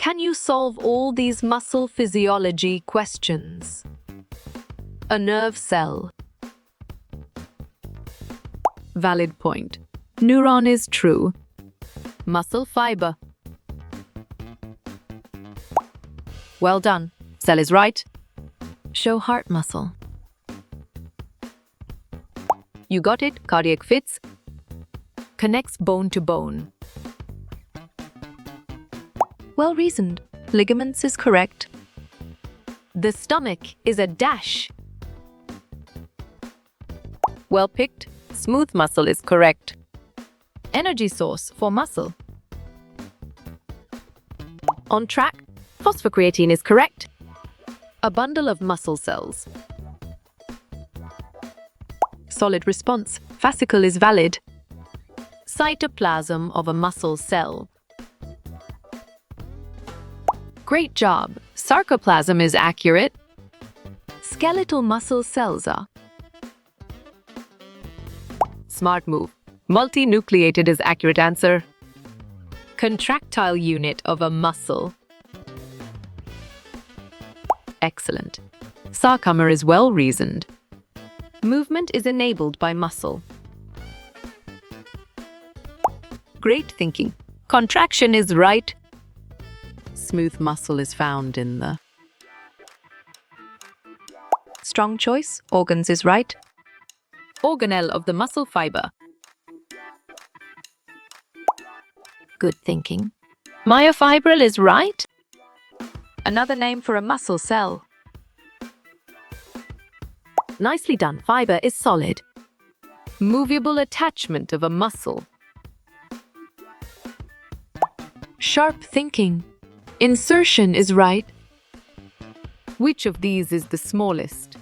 Can you solve all these muscle physiology questions? A nerve cell. Valid point. Neuron is true. Muscle fiber. Well done. Cell is right. Show heart muscle. You got it. Cardiac fits. Connects bone to bone. Well reasoned. Ligaments is correct. The stomach is a dash. Well picked. Smooth muscle is correct. Energy source for muscle. On track. Phosphocreatine is correct. A bundle of muscle cells. Solid response. Fascicle is valid. Cytoplasm of a muscle cell. Great job. Sarcoplasm is accurate. Skeletal muscle cells are. Smart move. Multinucleated is accurate answer. Contractile unit of a muscle. Excellent. Sarcomere is well reasoned. Movement is enabled by muscle. Great thinking. Contraction is right. Smooth muscle is found in the. Strong choice. Organs is right. Organelle of the muscle fiber. Good thinking. Myofibril is right. Another name for a muscle cell. Nicely done. Fiber is solid. Movable attachment of a muscle. Sharp thinking. Insertion is right. Which of these is the smallest?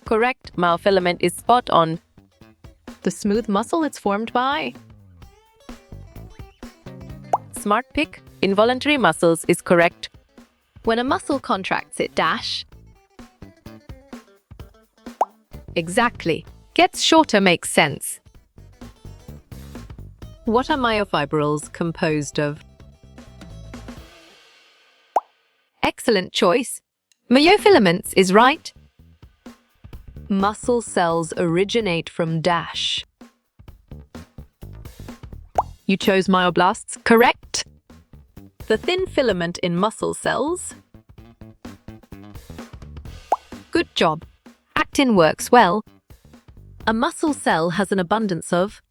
Correct. Myofilament is spot on. The smooth muscle it's formed by. Smart pick. Involuntary muscles is correct. When a muscle contracts, it dash. Exactly. Gets shorter makes sense. What are myofibrils composed of? Excellent choice. Myofilaments is right. Muscle cells originate from dash. You chose myoblasts, correct? The thin filament in muscle cells. Good job. Actin works well. A muscle cell has an abundance of.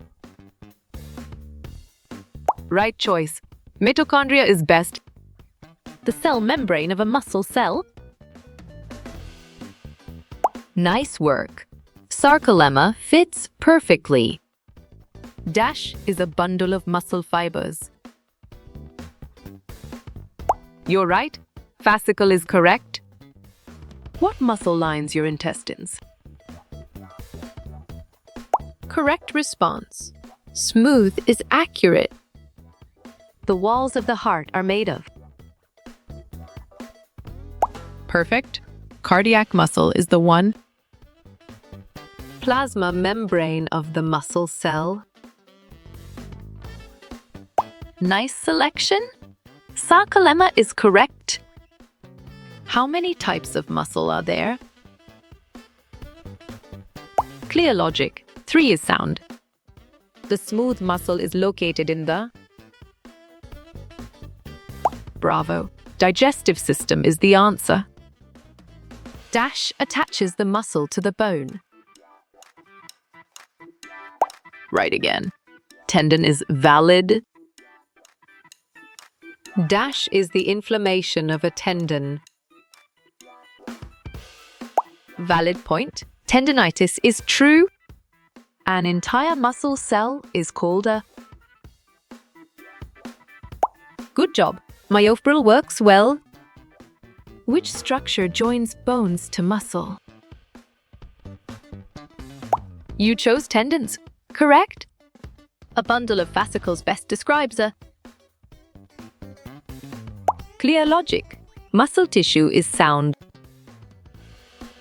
Right choice. Mitochondria is best. The cell membrane of a muscle cell. Nice work. Sarcolemma fits perfectly. Dash is a bundle of muscle fibers. You're right. Fascicle is correct. What muscle lines your intestines? Correct response. Smooth is accurate. The walls of the heart are made of. Perfect. Cardiac muscle is the one. Plasma membrane of the muscle cell. Nice selection. Sarcolemma is correct. How many types of muscle are there? Clear logic. 3 is sound. The smooth muscle is located in the. Bravo. Digestive system is the answer. Dash attaches the muscle to the bone. Right again. Tendon is valid. Dash is the inflammation of a tendon. Valid point. Tendinitis is true. An entire muscle cell is called a. Good job. Myofibril works well. Which structure joins bones to muscle? You chose tendons, correct? A bundle of fascicles best describes a. Clear logic. Muscle tissue is sound.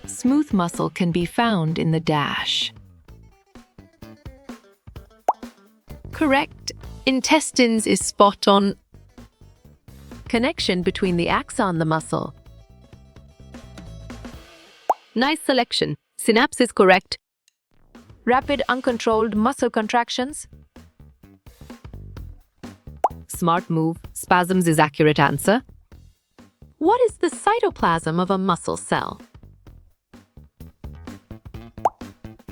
Smooth muscle can be found in the dash. Correct. Intestines is spot on. Connection between the axon and the muscle. Nice selection. Synapse is correct. Rapid, uncontrolled muscle contractions. Smart move. Spasms is accurate answer. What is the cytoplasm of a muscle cell?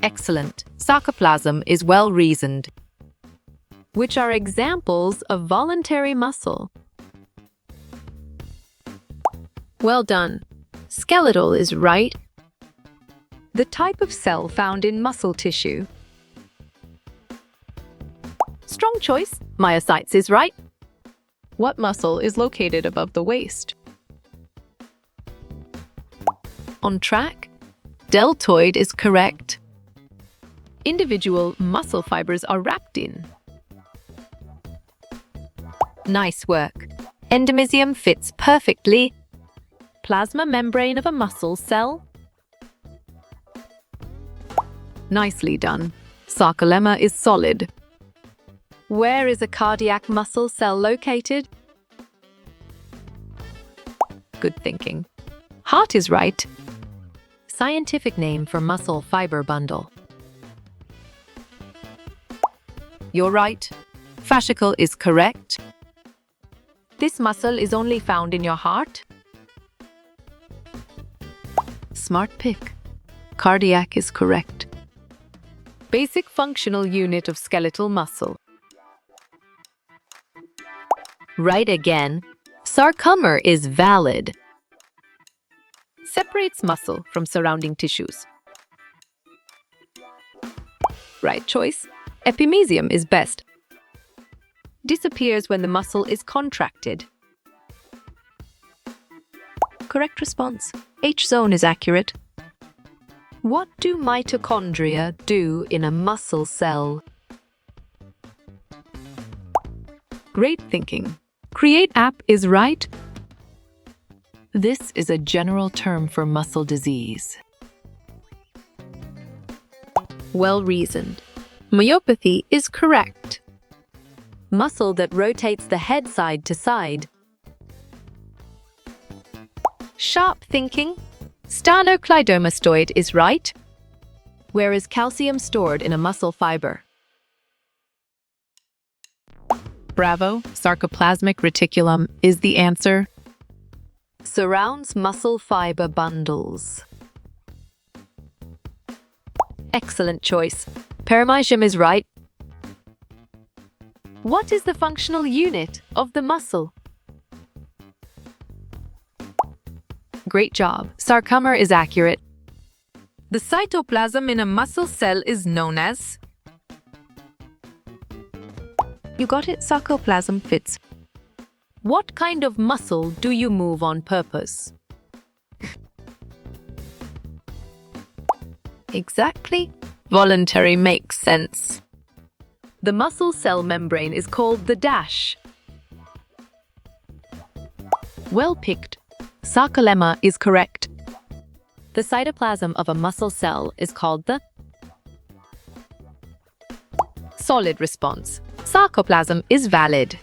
Excellent. Sarcoplasm is well reasoned. Which are examples of voluntary muscle? Well done. Skeletal is right. The type of cell found in muscle tissue. Strong choice. Myocytes is right. What muscle is located above the waist? On track. Deltoid is correct. Individual muscle fibers are wrapped in. Nice work. Endomysium fits perfectly. Plasma membrane of a muscle cell. Nicely done. Sarcolemma is solid. Where is a cardiac muscle cell located? Good thinking. Heart is right. Scientific name for muscle fiber bundle. You're right. Fascicle is correct. This muscle is only found in your heart. Smart pick. Cardiac is correct. Basic functional unit of skeletal muscle. Right again. Sarcomere is valid. Separates muscle from surrounding tissues. Right choice. Epimysium is best. Disappears when the muscle is contracted. Correct response. H-zone is accurate. What do mitochondria do in a muscle cell? Great thinking. Create app is right. This is a general term for muscle disease. Well reasoned. Myopathy is correct. Muscle that rotates the head side to side. Sharp thinking. Sternocleidomastoid is right. Where is calcium stored in a muscle fiber? Bravo. Sarcoplasmic reticulum is the answer. Surrounds muscle fiber bundles. Excellent choice. Perimysium is right. What is the functional unit of the muscle? Great job. Sarcomere is accurate. The cytoplasm in a muscle cell is known as... You got it, sarcoplasm fits. What kind of muscle do you move on purpose? Exactly. Voluntary makes sense. The muscle cell membrane is called the dash. Well picked. Sarcolemma is correct. The cytoplasm of a muscle cell is called the... Solid response. Sarcoplasm is valid.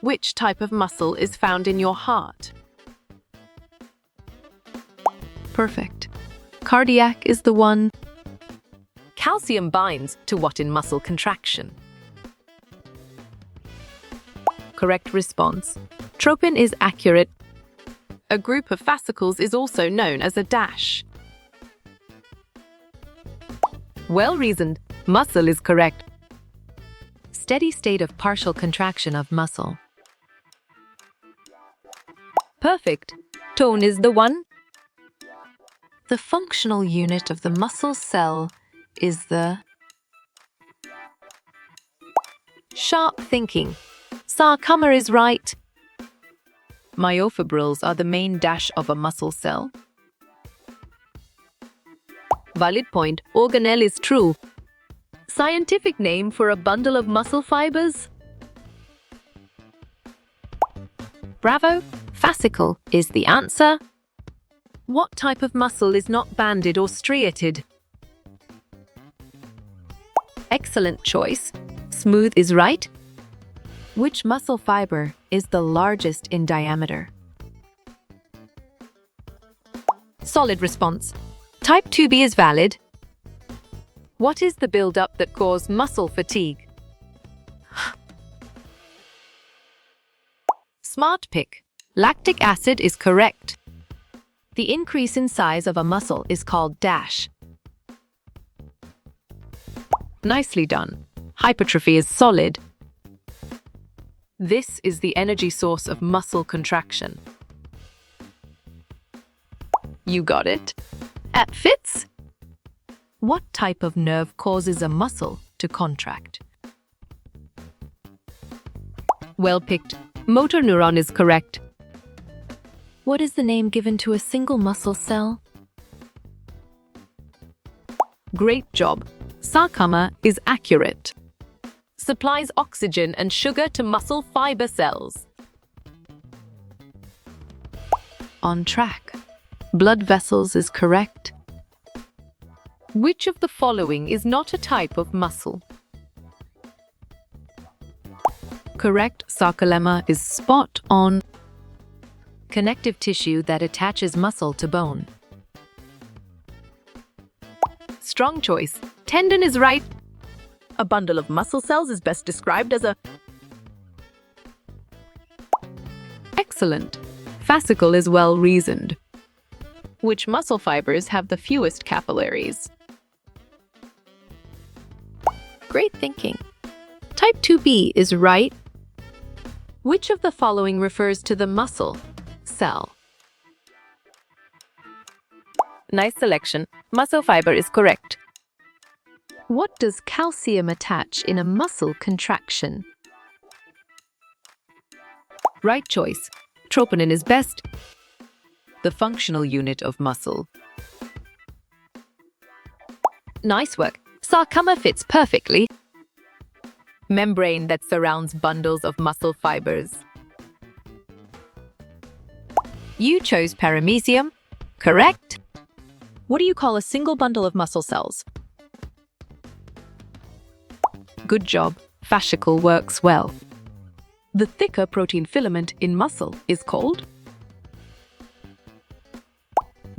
Which type of muscle is found in your heart? Perfect. Cardiac is the one. Calcium binds to what in muscle contraction? Correct response. Tropin is accurate. A group of fascicles is also known as a dash. Well reasoned. Muscle is correct. Steady state of partial contraction of muscle. Perfect. Tone is the one. The functional unit of the muscle cell is the... Sharp thinking. Sarcomere is right. Myofibrils are the main dash of a muscle cell. Valid point. Organelle is true. Scientific name for a bundle of muscle fibers? Bravo. Fascicle is the answer. What type of muscle is not banded or striated? Excellent choice. Smooth is right. Which muscle fiber is the largest in diameter? Solid response. Type 2B is valid. What is the buildup that causes muscle fatigue? Smart pick. Lactic acid is correct. The increase in size of a muscle is called dash. Nicely done. Hypertrophy is solid. This is the energy source of muscle contraction. You got it. At fits. What type of nerve causes a muscle to contract? Well picked. Motor neuron is correct. What is the name given to a single muscle cell? Great job. Sarcoma is accurate. Supplies oxygen and sugar to muscle fiber cells. On track. Blood vessels is correct. Which of the following is not a type of muscle? Correct. Sarcolemma is spot on. Connective tissue that attaches muscle to bone. Strong choice. Tendon is right. A bundle of muscle cells is best described as a... Excellent. Fascicle is well reasoned. Which muscle fibers have the fewest capillaries? Great thinking. Type 2B is right. Which of the following refers to the muscle cell? Nice selection. Muscle fiber is correct. What does calcium attach in a muscle contraction? Right choice. Troponin is best. The functional unit of muscle. Nice work. Sarcoma fits perfectly. Membrane that surrounds bundles of muscle fibers. You chose paramecium. Correct. What do you call a single bundle of muscle cells? Good job. Fascicle works well. The thicker protein filament in muscle is called?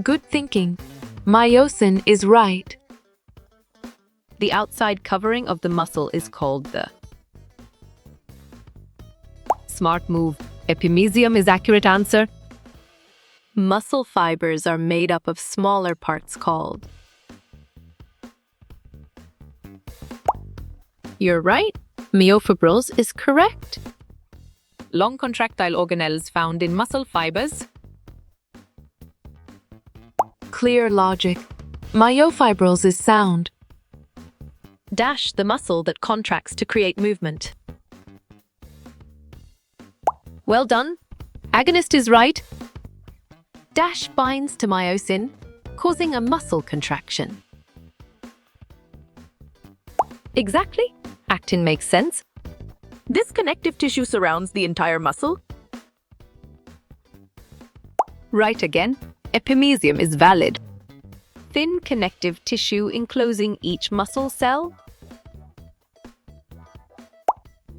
Good thinking. Myosin is right. The outside covering of the muscle is called the... Smart move. Epimysium is accurate answer. Muscle fibers are made up of smaller parts called... You're right. Myofibrils is correct. Long contractile organelles found in muscle fibers. Clear logic. Myofibrils is sound. Dash the muscle that contracts to create movement. Well done. Agonist is right. Dash binds to myosin, causing a muscle contraction. Exactly. Actin makes sense. This connective tissue surrounds the entire muscle. Right again. Epimysium is valid. Thin connective tissue enclosing each muscle cell.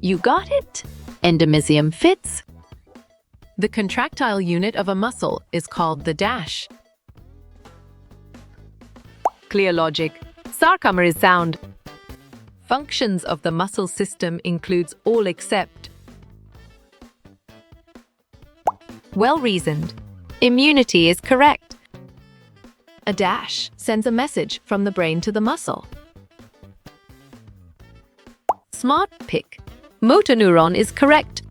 You got it. Endomysium fits. The contractile unit of a muscle is called the dash. Clear logic. Sarcoma is sound. Functions of the muscle system includes all except. Well reasoned. Immunity is correct. A dash sends a message from the brain to the muscle. Smart pick. Motor neuron is correct.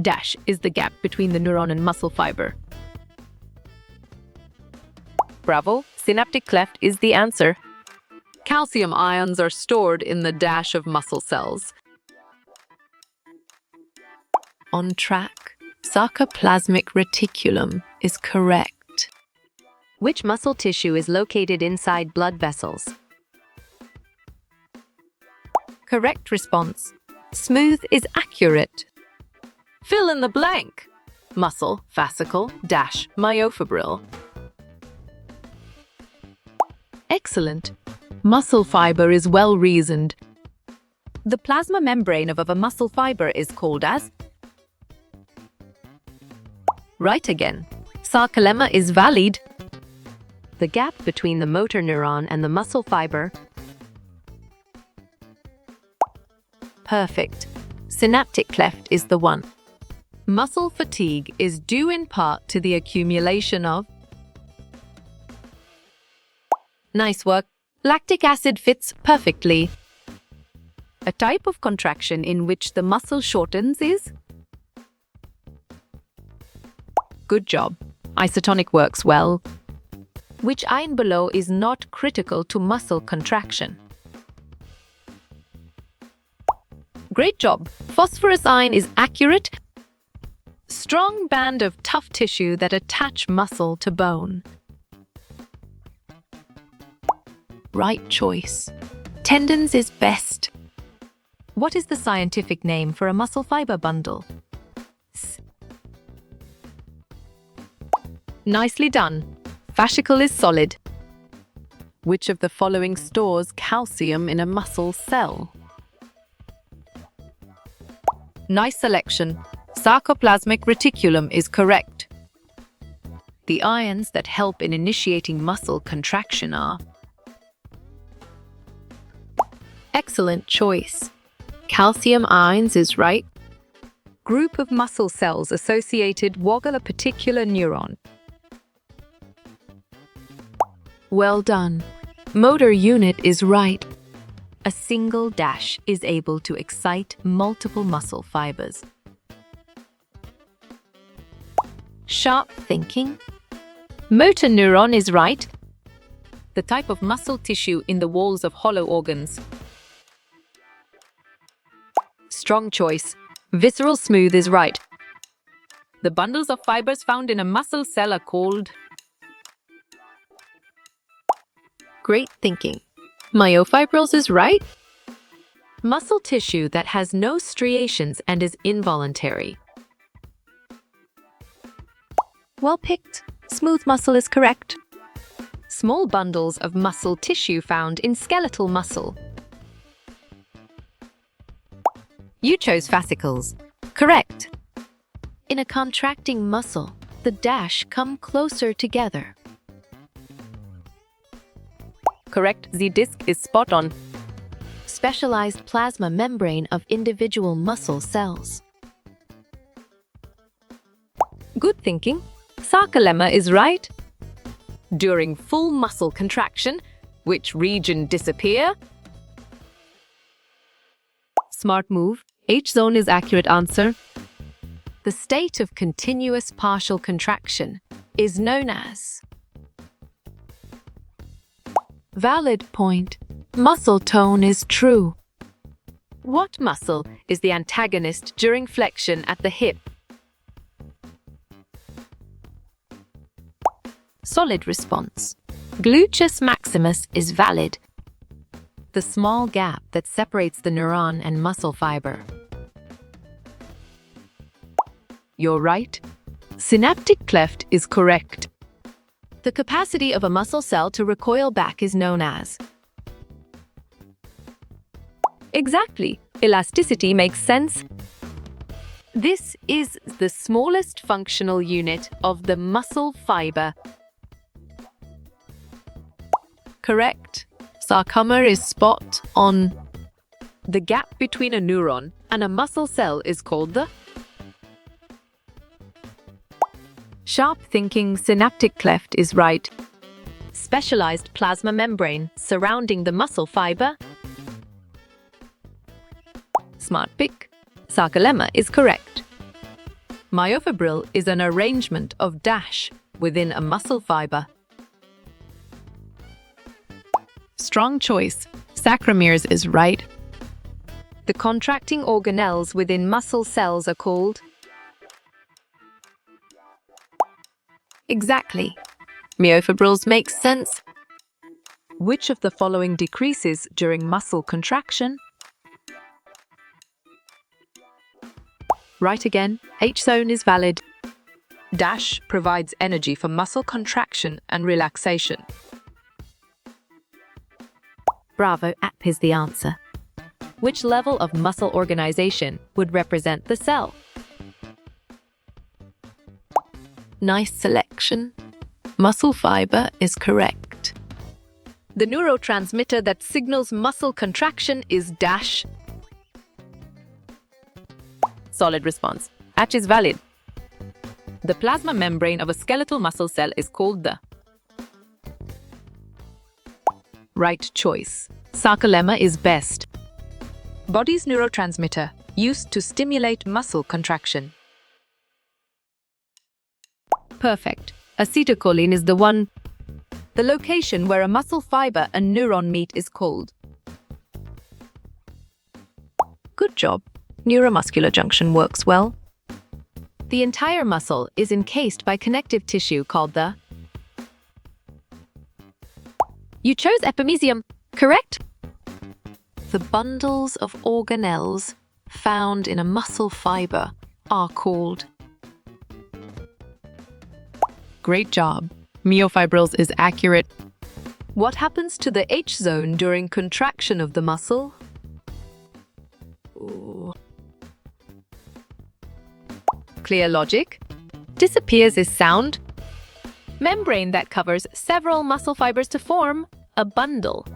Dash is the gap between the neuron and muscle fiber. Bravo. Synaptic cleft is the answer. Calcium ions are stored in the dash of muscle cells. On track. Sarcoplasmic reticulum is correct. Which muscle tissue is located inside blood vessels? Correct response. Smooth is accurate. Fill in the blank. Muscle, fascicle, dash, myofibril. Excellent. Muscle fiber is well reasoned. The plasma membrane of a muscle fiber is called as? Right again. Sarcolemma is valid. The gap between the motor neuron and the muscle fiber. Perfect. Synaptic cleft is the one. Muscle fatigue is due in part to the accumulation of. Nice work. Lactic acid fits perfectly. A type of contraction in which the muscle shortens is? Good job. Isotonic works well. Which ion below is not critical to muscle contraction? Great job. Phosphorus ion is accurate. Strong band of tough tissue that attach muscle to bone. Right choice. Tendons is best. What is the scientific name for a muscle fiber bundle? Nicely done. Fascicle is solid. Which of the following stores calcium in a muscle cell? Nice selection. Sarcoplasmic reticulum is correct. The ions that help in initiating muscle contraction are. Excellent choice. Calcium ions is right. Group of muscle cells associated with a particular neuron. Well done. Motor unit is right. A single dash is able to excite multiple muscle fibers. Sharp thinking. Motor neuron is right. The type of muscle tissue in the walls of hollow organs. Strong choice. Visceral smooth is right. The bundles of fibers found in a muscle cell are called. Great thinking. Myofibrils is right. Muscle tissue that has no striations and is involuntary. Well picked. Smooth muscle is correct. Small bundles of muscle tissue found in skeletal muscle. You chose fascicles. Correct. In a contracting muscle, the dash come closer together. Correct. The disc is spot on. Specialized plasma membrane of individual muscle cells. Good thinking. Sarcolemma is right. During full muscle contraction, which region disappear? Smart move. H-zone is accurate answer. The state of continuous partial contraction is known as. Valid point. Muscle tone is true. What muscle is the antagonist during flexion at the hip? Solid response. Gluteus maximus is valid. The small gap that separates the neuron and muscle fiber. You're right. Synaptic cleft is correct. The capacity of a muscle cell to recoil back is known as. Exactly. Elasticity makes sense. This is the smallest functional unit of the muscle fiber. Correct. Sarcoma is spot on. The gap between a neuron and a muscle cell is called the. Sharp thinking. Synaptic cleft is right. Specialized plasma membrane surrounding the muscle fiber. Smart pick. Sarcolemma is correct. Myofibril is an arrangement of dash within a muscle fiber. Strong choice. Sacromeres is right. The contracting organelles within muscle cells are called. Exactly. Myofibrils make sense. Which of the following decreases during muscle contraction? Right again. H-zone is valid. Dash provides energy for muscle contraction and relaxation. Bravo, app is the answer. Which level of muscle organization would represent the cell? Nice selection. Muscle fiber is correct. The neurotransmitter that signals muscle contraction is dash. Solid response. H is valid. The plasma membrane of a skeletal muscle cell is called the right choice. Sarcolemma is best. Body's neurotransmitter used to stimulate muscle contraction. Perfect. Acetylcholine is the one. The location where a muscle fiber and neuron meet is called. Good job. Neuromuscular junction works well. The entire muscle is encased by connective tissue called the. You chose epimysium, correct? The bundles of organelles found in a muscle fiber are called. Great job. Myofibrils is accurate. What happens to the H zone during contraction of the muscle? Clear logic. Disappears is sound. Membrane that covers several muscle fibers to form a bundle.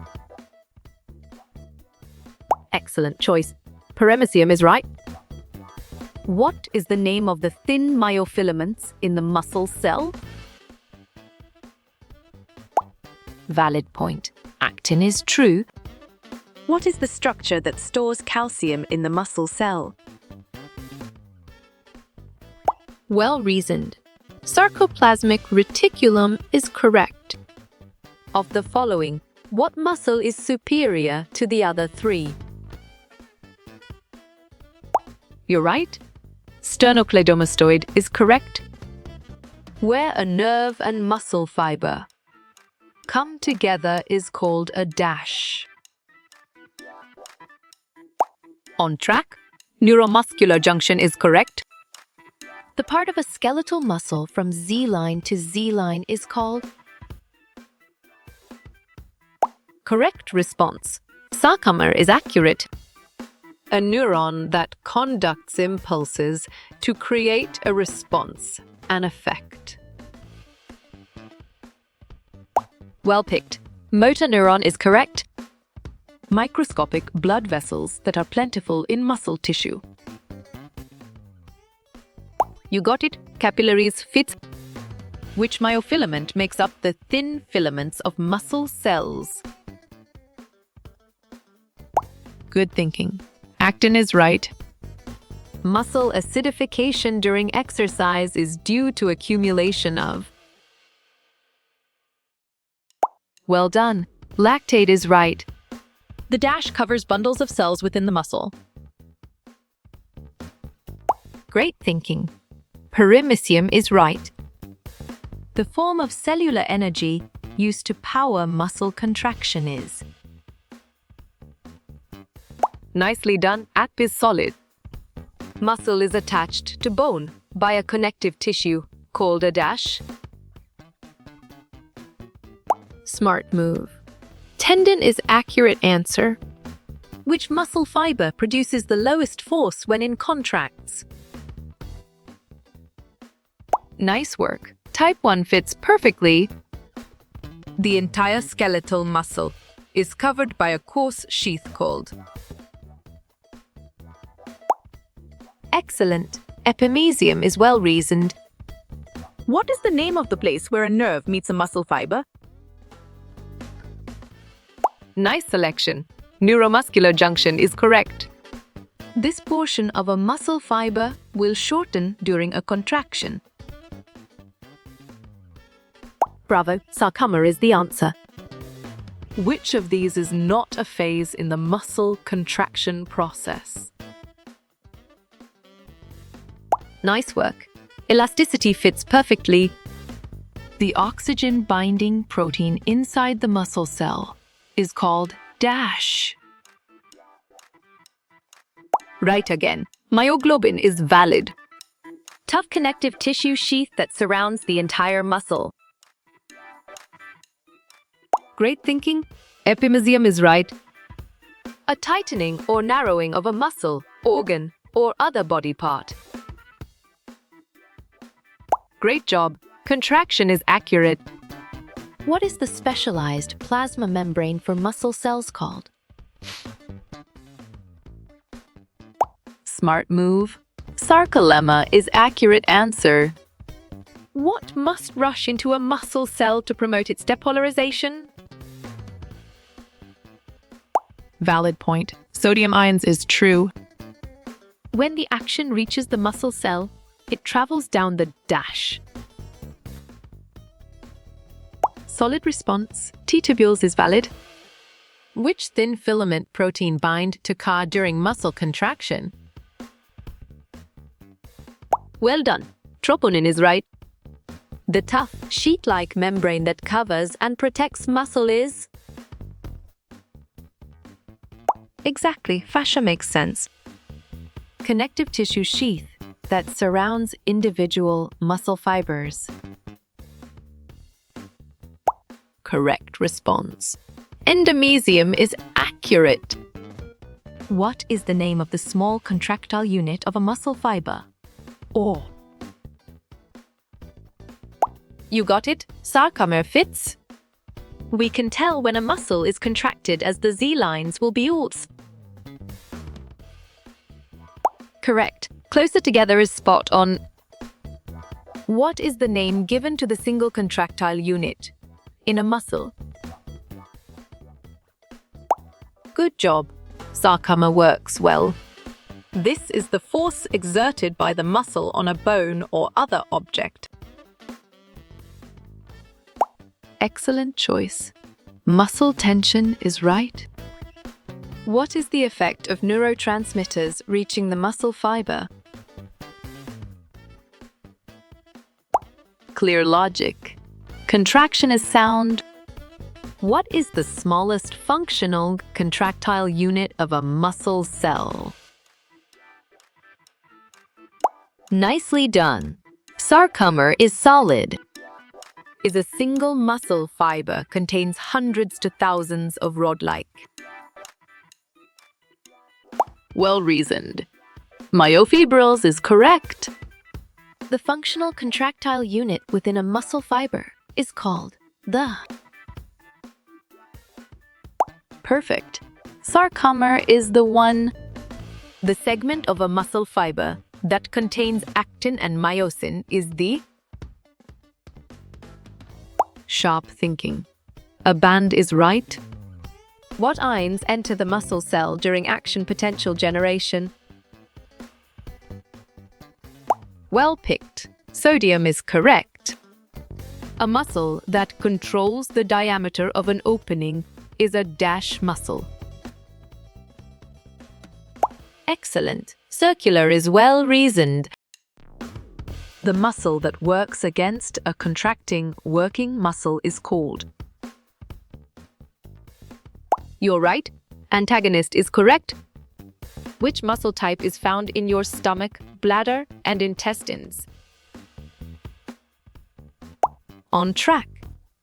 Excellent choice. Paramecium is right. What is the name of the thin myofilaments in the muscle cell? Valid point. Actin is true. What is the structure that stores calcium in the muscle cell? Well reasoned. Sarcoplasmic reticulum is correct. Of the following, what muscle is superior to the other three? You're right. Sternocleidomastoid is correct. Where a nerve and muscle fiber come together is called a dash. On track. Neuromuscular junction is correct. The part of a skeletal muscle from Z-line to Z-line is called. Correct response. Sarcomere is accurate. A neuron that conducts impulses to create a response, an effect. Well picked. Motor neuron is correct. Microscopic blood vessels that are plentiful in muscle tissue. You got it. Capillaries fits. Which myofilament makes up the thin filaments of muscle cells? Good thinking. Actin is right. Muscle acidification during exercise is due to accumulation of. Well done. Lactate is right. The dash covers bundles of cells within the muscle. Great thinking. Paramecium is right. The form of cellular energy used to power muscle contraction is. Nicely done. AP is solid. Muscle is attached to bone by a connective tissue called a dash. Smart move. Tendon is accurate answer. Which muscle fiber produces the lowest force when in contracts? Nice work. Type 1 fits perfectly. The entire skeletal muscle is covered by a coarse sheath called. Excellent. Epimysium is well reasoned. What is the name of the place where a nerve meets a muscle fiber? Nice selection. Neuromuscular junction is correct. This portion of a muscle fiber will shorten during a contraction. Bravo. Sarcomere is the answer. Which of these is not a phase in the muscle contraction process? Nice work. Elasticity fits perfectly. The oxygen-binding protein inside the muscle cell is called dash. Right again. Myoglobin is valid. Tough connective tissue sheath that surrounds the entire muscle. Great thinking. Epimysium is right. a tightening or narrowing of a muscle, organ, or other body part. Great job. Contraction is accurate. What is the specialized plasma membrane for muscle cells called? Smart move. Sarcolemma is accurate answer. What must rush into a muscle cell to promote its depolarization? Valid point. Sodium ions is true. When the action reaches the muscle cell, it travels down the dash. Solid response. T-tubules is valid. Which thin filament protein bind to Ca during muscle contraction? Well done. Troponin is right. The tough, sheet-like membrane that covers and protects muscle is... Exactly. Fascia makes sense. Connective tissue sheath that surrounds individual muscle fibers. Correct response. Endomysium is accurate. What is the name of the small contractile unit of a muscle fiber? Oh. You got it? Sarcomere fits. We can tell when a muscle is contracted as the Z-lines will be alts. Correct. Closer together is spot on. What is the name given to the single contractile unit in a muscle? Good job. Sarcomere works well. This is the force exerted by the muscle on a bone or other object. Excellent choice. Muscle tension is right. What is the effect of neurotransmitters reaching the muscle fiber? Clear logic. Contraction is sound. What is the smallest functional contractile unit of a muscle cell? Nicely done. Sarcomere is solid. Is a single muscle fiber contains hundreds to thousands of rod-like. Well reasoned. Myofibrils is correct. The functional contractile unit within a muscle fiber is called the... Perfect. Sarcomere is the one... The segment of a muscle fiber that contains actin and myosin is the... Sharp thinking. A band is right. What ions enter the muscle cell during action potential generation? Well picked. Sodium is correct. A muscle that controls the diameter of an opening is a dash muscle. Excellent. Circular is well reasoned. The muscle that works against a contracting working muscle is called. You're right. Antagonist is correct. Which muscle type is found in your stomach, bladder, and intestines? On track.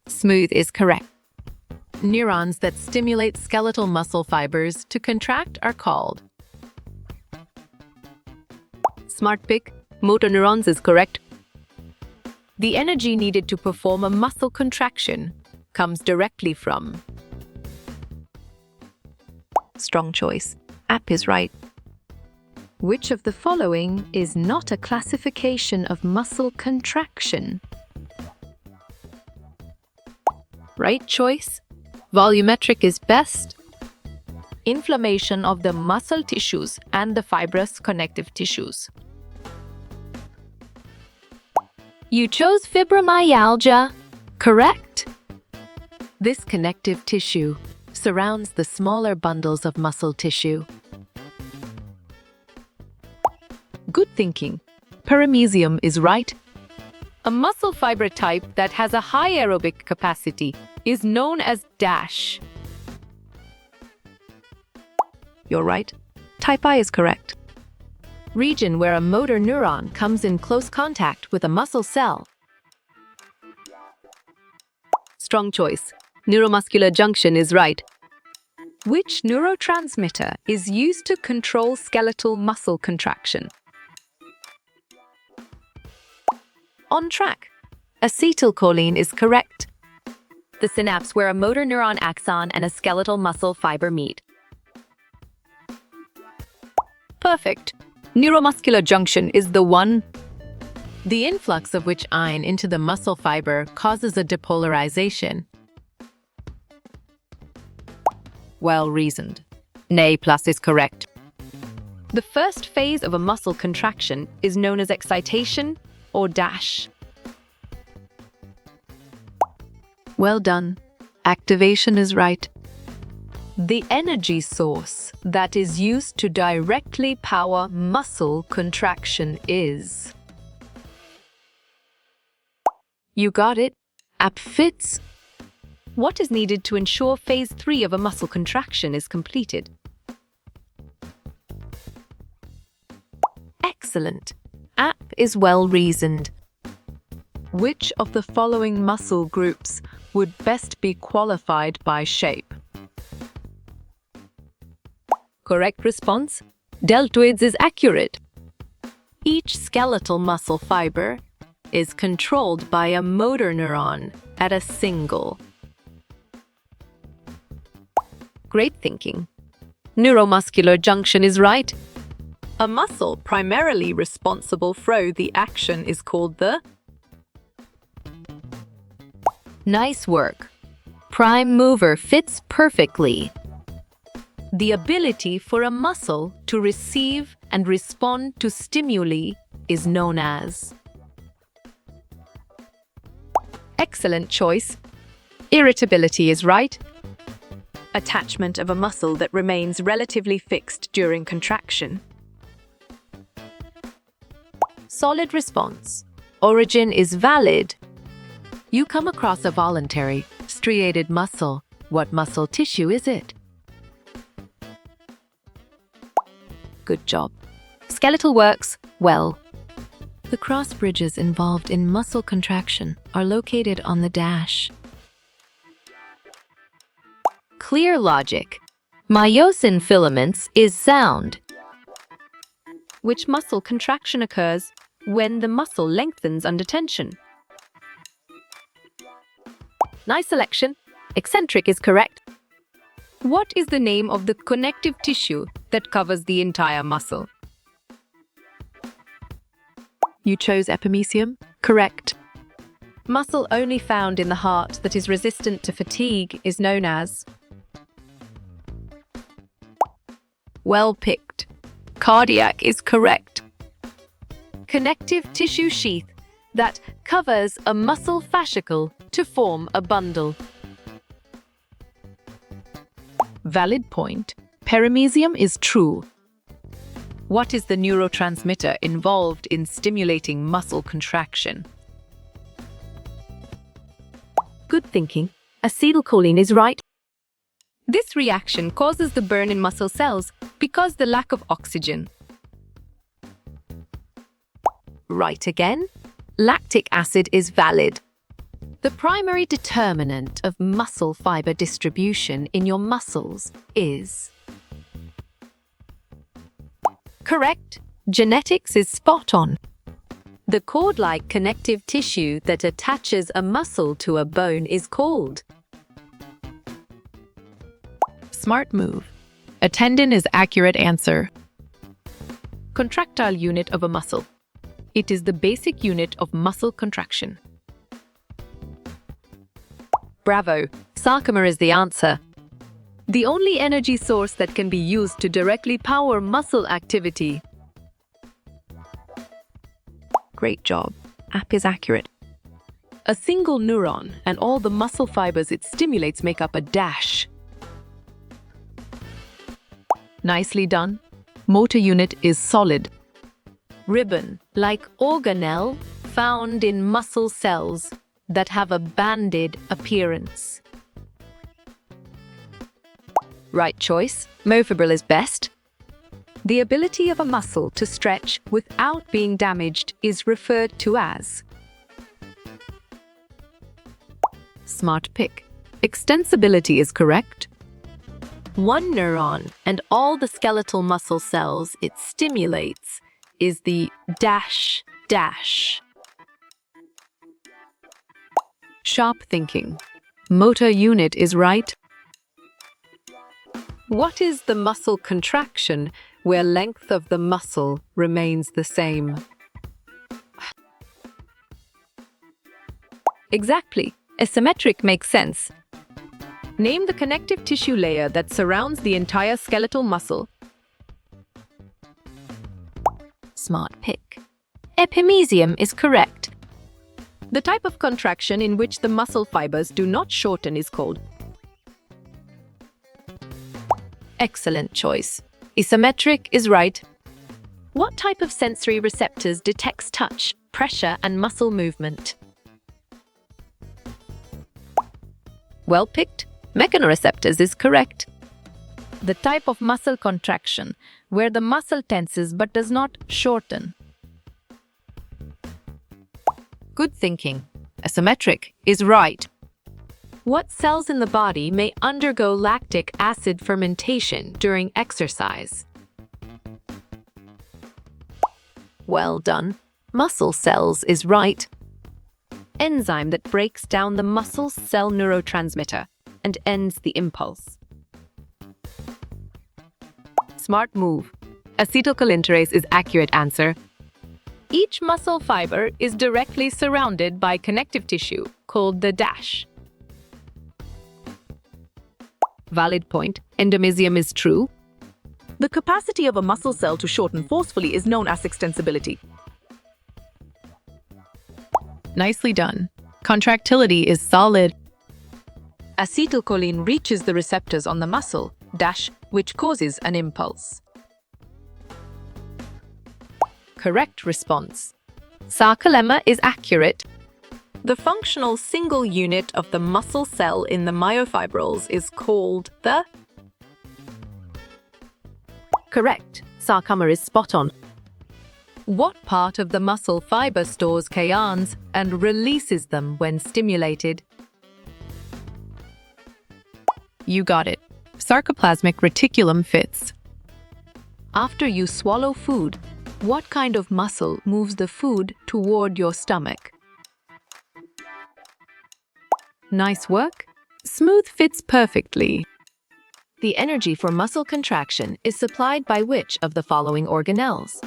Smooth is correct. Neurons that stimulate skeletal muscle fibers to contract are called. Smart pick. Motor neurons is correct. The energy needed to perform a muscle contraction comes directly from. Strong choice. App is right. Which of the following is not a classification of muscle contraction? Right choice. Volumetric is best. Inflammation of the muscle tissues and the fibrous connective tissues. You chose fibromyalgia. Correct. This connective tissue surrounds the smaller bundles of muscle tissue. Good thinking. Paramecium is right. A muscle fiber type that has a high aerobic capacity is known as dash. You're right. Type I is correct. Region where a motor neuron comes in close contact with a muscle cell. Strong choice. Neuromuscular junction is right. Which neurotransmitter is used to control skeletal muscle contraction? On track. Acetylcholine is correct. The synapse where a motor neuron axon and a skeletal muscle fiber meet. Perfect. Neuromuscular junction is the one. The influx of which ion into the muscle fiber causes a depolarization. Well reasoned. Nay plus is correct. The first phase of a muscle contraction is known as excitation or dash. Well done. Activation is right. The energy source that is used to directly power muscle contraction is. You got it. App fits. What is needed to ensure phase 3 of a muscle contraction is completed? Excellent. App is well reasoned. Which of the following muscle groups would best be qualified by shape? Correct response. Deltoids is accurate. Each skeletal muscle fiber is controlled by a motor neuron at a single. Great thinking. Neuromuscular junction is right. A muscle primarily responsible for the action is called the. Nice work. Prime mover fits perfectly. The ability for a muscle to receive and respond to stimuli is known as. Excellent choice. Irritability is right. Attachment of a muscle that remains relatively fixed during contraction. Solid response. Origin is valid. You come across a voluntary, striated muscle. What muscle tissue is it? Good job. Skeletal works well. The cross bridges involved in muscle contraction are located on the dash. Clear logic. Myosin filaments is sound. Which muscle contraction occurs when the muscle lengthens under tension? Nice selection. Eccentric is correct. What is the name of the connective tissue that covers the entire muscle? You chose epimysium? Correct. Muscle only found in the heart that is resistant to fatigue is known as. Well picked. Cardiac is correct. Connective tissue sheath that covers a muscle fascicle to form a bundle. Valid point. Paramecium is true. What is the neurotransmitter involved in stimulating muscle contraction? Good thinking. Acetylcholine is right. This reaction causes the burn in muscle cells because the lack of oxygen. Right again. Lactic acid is valid. The primary determinant of muscle fiber distribution in your muscles is. Correct. Genetics is spot on. The cord-like connective tissue that attaches a muscle to a bone is called. Smart move. A tendon is accurate answer. Contractile unit of a muscle. It is the basic unit of muscle contraction. Bravo! Sarcomere is the answer. The only energy source that can be used to directly power muscle activity. Great job. App is accurate. A single neuron and all the muscle fibers it stimulates make up a dash. Nicely done. Motor unit is solid. Ribbon, like organelle, found in muscle cells that have a banded appearance. Right choice. Myofibril is best. The ability of a muscle to stretch without being damaged is referred to as. Smart pick. Extensibility is correct. One neuron and all the skeletal muscle cells it stimulates is the dash dash. Sharp thinking. Motor unit is right. What is the muscle contraction where length of the muscle remains the same? Exactly. Asymmetric makes sense. Name the connective tissue layer that surrounds the entire skeletal muscle. Smart pick. Epimysium is correct. The type of contraction in which the muscle fibers do not shorten is called. Excellent choice. Isometric is right. What type of sensory receptors detects touch, pressure, and muscle movement? Well picked. Mechanoreceptors is correct. The type of muscle contraction where the muscle tenses but does not shorten. Good thinking. Asymmetric is right. What cells in the body may undergo lactic acid fermentation during exercise? Well done. Muscle cells is right. Enzyme that breaks down the muscle cell neurotransmitter and ends the impulse. Smart move. Acetylcholinesterase is accurate answer. Each muscle fiber is directly surrounded by connective tissue called the dash. Valid point. Endomysium is true. The capacity of a muscle cell to shorten forcefully is known as extensibility. Nicely done. Contractility is solid. Acetylcholine reaches the receptors on the muscle, dash, which causes an impulse. Correct response. Sarcolemma is accurate. The functional single unit of the muscle cell in the myofibrils is called the... Correct. Sarcoma is spot on. What part of the muscle fiber stores kaons and releases them when stimulated? You got it. Sarcoplasmic reticulum fits. After you swallow food, what kind of muscle moves the food toward your stomach? Nice work. Smooth fits perfectly. The energy for muscle contraction is supplied by which of the following organelles?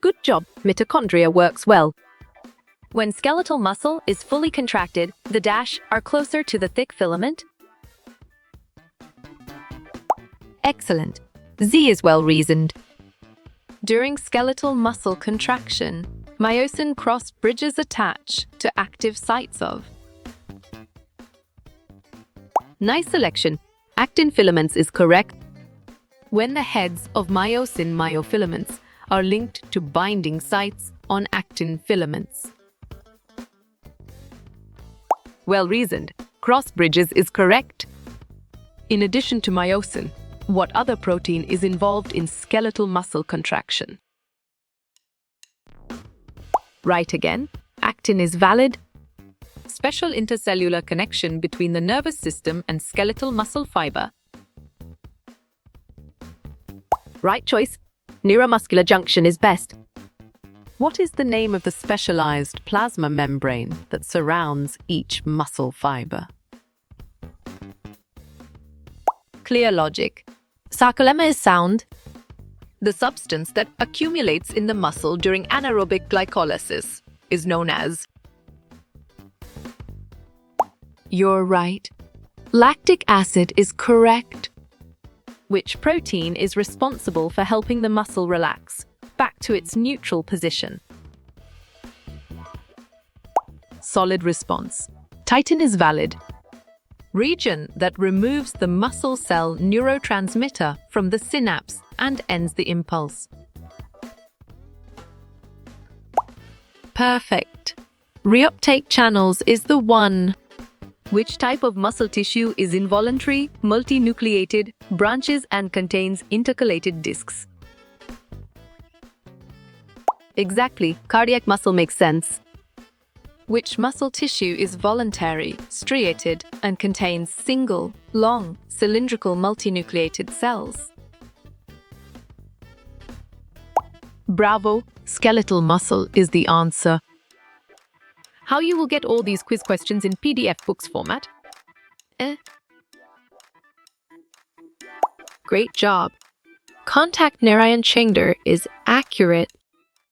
Good job. Mitochondria works well. When skeletal muscle is fully contracted, the dash are closer to the thick filament. Excellent. Z is well reasoned. During skeletal muscle contraction, myosin cross bridges attach to active sites of. Nice selection. Actin filaments is correct. When the heads of myosin myofilaments are linked to binding sites on actin filaments. Well reasoned. Cross bridges is correct. In addition to myosin, what other protein is involved in skeletal muscle contraction? Right again. Actin is valid. Special intercellular connection between the nervous system and skeletal muscle fiber. Right choice. Neuromuscular junction is best. What is the name of the specialized plasma membrane that surrounds each muscle fiber? Clear logic. Sarcolemma is sound. The substance that accumulates in the muscle during anaerobic glycolysis is known as... You're right. Lactic acid is correct. Which protein is responsible for helping the muscle relax back to its neutral position? Solid response. Titin is valid. Region that removes the muscle cell neurotransmitter from the synapse and ends the impulse. Perfect. Reuptake channels is the one. Which type of muscle tissue is involuntary, multinucleated, branches and contains intercalated discs? Exactly. Cardiac muscle makes sense. Which muscle tissue is voluntary, striated, and contains single, long, cylindrical multinucleated cells? Bravo, skeletal muscle is the answer. How you will get all these quiz questions in PDF books format? Great job. Contact Narayan Chengder is accurate